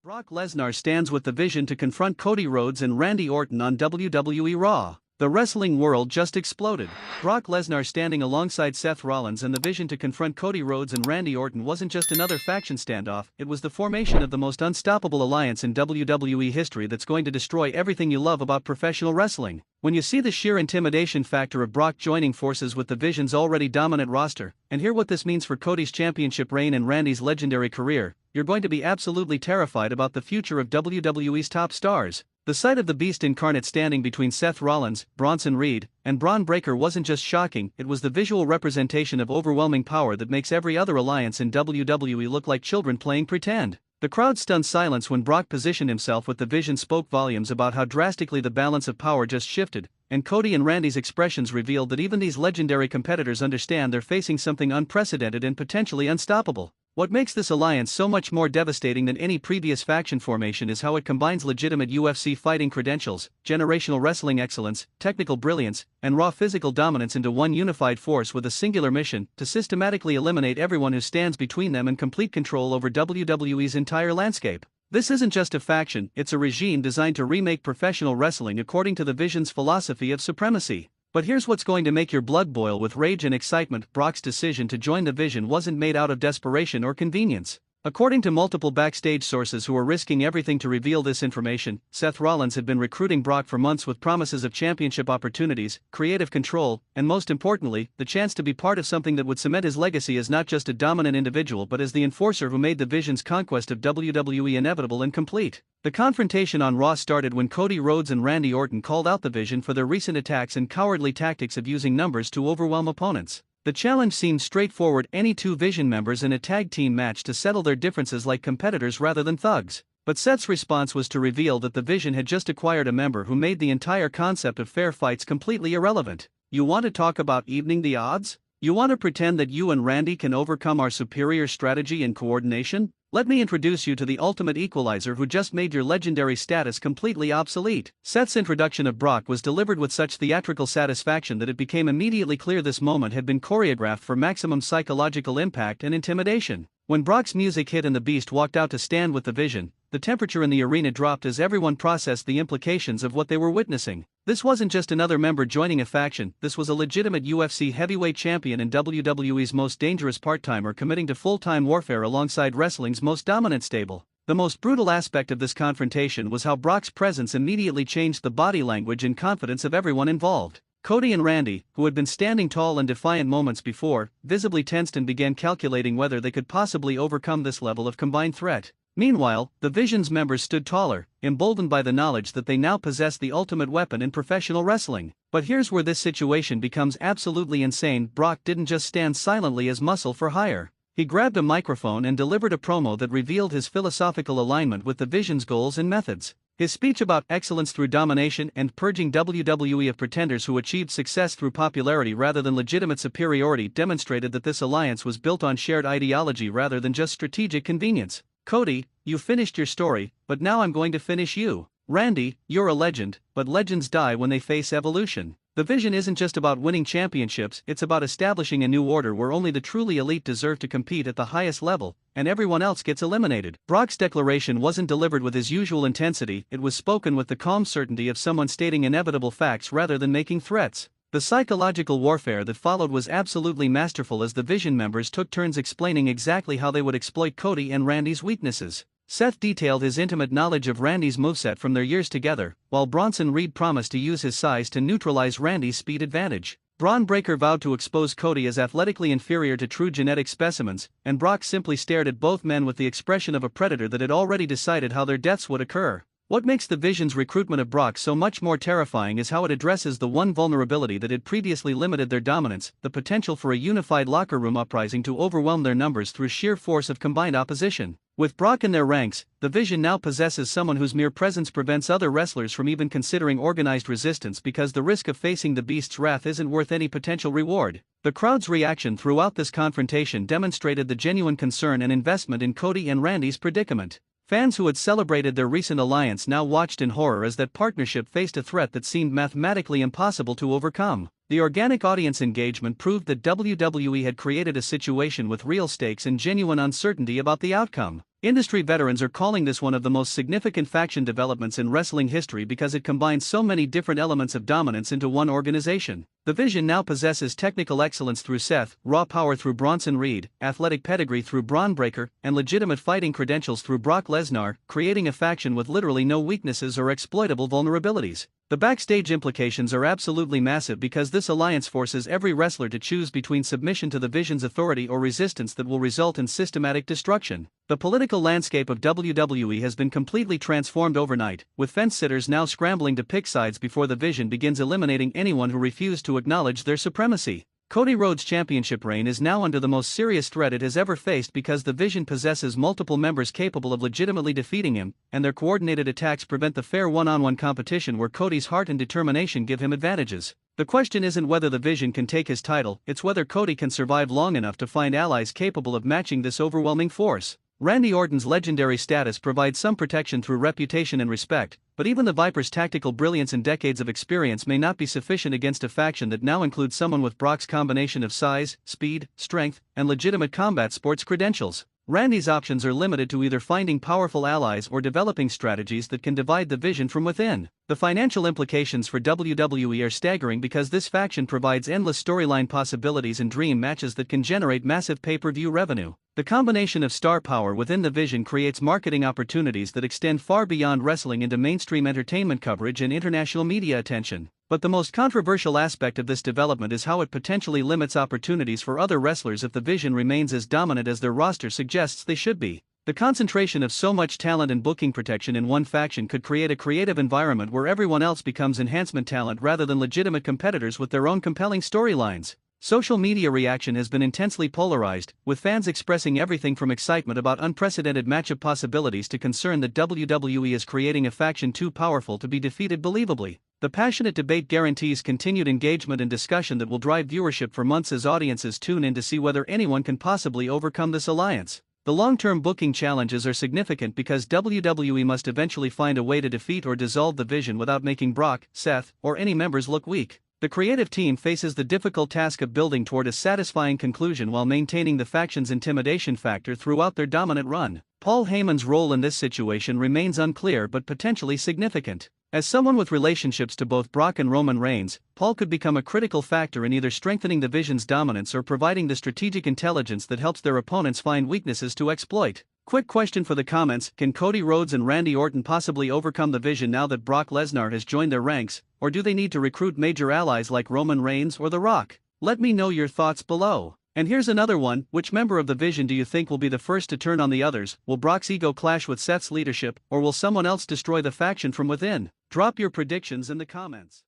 Brock Lesnar stands with the vision to confront Cody Rhodes and Randy Orton on WWE Raw. The wrestling world just exploded. Brock Lesnar standing alongside Seth Rollins and the vision to confront Cody Rhodes and Randy Orton wasn't just another faction standoff, it was the formation of the most unstoppable alliance in WWE history that's going to destroy everything you love about professional wrestling. When you see the sheer intimidation factor of Brock joining forces with the Vision's already dominant roster, and hear what this means for Cody's championship reign and Randy's legendary career, you're going to be absolutely terrified about the future of WWE's top stars. The sight of the Beast incarnate standing between Seth Rollins, Bronson Reed, and Braun Breaker wasn't just shocking, it was the visual representation of overwhelming power that makes every other alliance in WWE look like children playing pretend. The crowd's stunned silence when Brock positioned himself with the Vision spoke volumes about how drastically the balance of power just shifted, and Cody and Randy's expressions revealed that even these legendary competitors understand they're facing something unprecedented and potentially unstoppable. What makes this alliance so much more devastating than any previous faction formation is how it combines legitimate UFC fighting credentials, generational wrestling excellence, technical brilliance, and raw physical dominance into one unified force with a singular mission: to systematically eliminate everyone who stands between them and complete control over WWE's entire landscape. This isn't just a faction, it's a regime designed to remake professional wrestling according to the Vision's philosophy of supremacy. But here's what's going to make your blood boil with rage and excitement: Brock's decision to join the Vision wasn't made out of desperation or convenience. According to multiple backstage sources who are risking everything to reveal this information, Seth Rollins had been recruiting Brock for months with promises of championship opportunities, creative control, and most importantly, the chance to be part of something that would cement his legacy as not just a dominant individual but as the enforcer who made the Vision's conquest of WWE inevitable and complete. The confrontation on Raw started when Cody Rhodes and Randy Orton called out the Vision for their recent attacks and cowardly tactics of using numbers to overwhelm opponents. The challenge seemed straightforward: any two Vision members in a tag team match to settle their differences like competitors rather than thugs. But Seth's response was to reveal that the Vision had just acquired a member who made the entire concept of fair fights completely irrelevant. You want to talk about evening the odds? You want to pretend that you and Randy can overcome our superior strategy and coordination? Let me introduce you to the ultimate equalizer who just made your legendary status completely obsolete. Seth's introduction of Brock was delivered with such theatrical satisfaction that it became immediately clear this moment had been choreographed for maximum psychological impact and intimidation. When Brock's music hit and the Beast walked out to stand with the Vision, the temperature in the arena dropped as everyone processed the implications of what they were witnessing. This wasn't just another member joining a faction, this was a legitimate UFC heavyweight champion and WWE's most dangerous part-timer committing to full-time warfare alongside wrestling's most dominant stable. The most brutal aspect of this confrontation was how Brock's presence immediately changed the body language and confidence of everyone involved. Cody and Randy, who had been standing tall and defiant moments before, visibly tensed and began calculating whether they could possibly overcome this level of combined threat. Meanwhile, the Vision's members stood taller, emboldened by the knowledge that they now possessed the ultimate weapon in professional wrestling. But here's where this situation becomes absolutely insane: Brock didn't just stand silently as muscle for hire. He grabbed a microphone and delivered a promo that revealed his philosophical alignment with the Vision's goals and methods. His speech about excellence through domination and purging WWE of pretenders who achieved success through popularity rather than legitimate superiority demonstrated that this alliance was built on shared ideology rather than just strategic convenience. Cody, you finished your story, but now I'm going to finish you. Randy, you're a legend, but legends die when they face evolution. The Vision isn't just about winning championships, it's about establishing a new order where only the truly elite deserve to compete at the highest level, and everyone else gets eliminated. Brock's declaration wasn't delivered with his usual intensity, it was spoken with the calm certainty of someone stating inevitable facts rather than making threats. The psychological warfare that followed was absolutely masterful as the Vision members took turns explaining exactly how they would exploit Cody and Randy's weaknesses. Seth detailed his intimate knowledge of Randy's moveset from their years together, while Bronson Reed promised to use his size to neutralize Randy's speed advantage. Braun Breaker vowed to expose Cody as athletically inferior to true genetic specimens, and Brock simply stared at both men with the expression of a predator that had already decided how their deaths would occur. What makes the Vision's recruitment of Brock so much more terrifying is how it addresses the one vulnerability that had previously limited their dominance: the potential for a unified locker room uprising to overwhelm their numbers through sheer force of combined opposition. With Brock in their ranks, the Vision now possesses someone whose mere presence prevents other wrestlers from even considering organized resistance because the risk of facing the Beast's wrath isn't worth any potential reward. The crowd's reaction throughout this confrontation demonstrated the genuine concern and investment in Cody and Randy's predicament. Fans who had celebrated their recent alliance now watched in horror as that partnership faced a threat that seemed mathematically impossible to overcome. The organic audience engagement proved that WWE had created a situation with real stakes and genuine uncertainty about the outcome. Industry veterans are calling this one of the most significant faction developments in wrestling history because it combines so many different elements of dominance into one organization. The Vision now possesses technical excellence through Seth, raw power through Bronson Reed, athletic pedigree through Braun Breaker, and legitimate fighting credentials through Brock Lesnar, creating a faction with literally no weaknesses or exploitable vulnerabilities. The backstage implications are absolutely massive because this alliance forces every wrestler to choose between submission to the Vision's authority or resistance that will result in systematic destruction. The political landscape of WWE has been completely transformed overnight, with fence-sitters now scrambling to pick sides before the Vision begins eliminating anyone who refused to acknowledge their supremacy. Cody Rhodes' championship reign is now under the most serious threat it has ever faced because the Vision possesses multiple members capable of legitimately defeating him, and their coordinated attacks prevent the fair one-on-one competition where Cody's heart and determination give him advantages. The question isn't whether the Vision can take his title, it's whether Cody can survive long enough to find allies capable of matching this overwhelming force. Randy Orton's legendary status provides some protection through reputation and respect, but even the Viper's tactical brilliance and decades of experience may not be sufficient against a faction that now includes someone with Brock's combination of size, speed, strength, and legitimate combat sports credentials. Randy's options are limited to either finding powerful allies or developing strategies that can divide the Vision from within. The financial implications for WWE are staggering because this faction provides endless storyline possibilities and dream matches that can generate massive pay-per-view revenue. The combination of star power within the Vision creates marketing opportunities that extend far beyond wrestling into mainstream entertainment coverage and international media attention. But the most controversial aspect of this development is how it potentially limits opportunities for other wrestlers if the Vision remains as dominant as their roster suggests they should be. The concentration of so much talent and booking protection in one faction could create a creative environment where everyone else becomes enhancement talent rather than legitimate competitors with their own compelling storylines. Social media reaction has been intensely polarized, with fans expressing everything from excitement about unprecedented matchup possibilities to concern that WWE is creating a faction too powerful to be defeated believably. The passionate debate guarantees continued engagement and discussion that will drive viewership for months as audiences tune in to see whether anyone can possibly overcome this alliance. The long-term booking challenges are significant because WWE must eventually find a way to defeat or dissolve the Vision without making Brock, Seth, or any members look weak. The creative team faces the difficult task of building toward a satisfying conclusion while maintaining the faction's intimidation factor throughout their dominant run. Paul Heyman's role in this situation remains unclear but potentially significant. As someone with relationships to both Brock and Roman Reigns, Paul could become a critical factor in either strengthening the Vision's dominance or providing the strategic intelligence that helps their opponents find weaknesses to exploit. Quick question for the comments: can Cody Rhodes and Randy Orton possibly overcome the Vision now that Brock Lesnar has joined their ranks, or do they need to recruit major allies like Roman Reigns or The Rock? Let me know your thoughts below. And here's another one: which member of the Vision do you think will be the first to turn on the others? Will Brock's ego clash with Seth's leadership, or will someone else destroy the faction from within? Drop your predictions in the comments.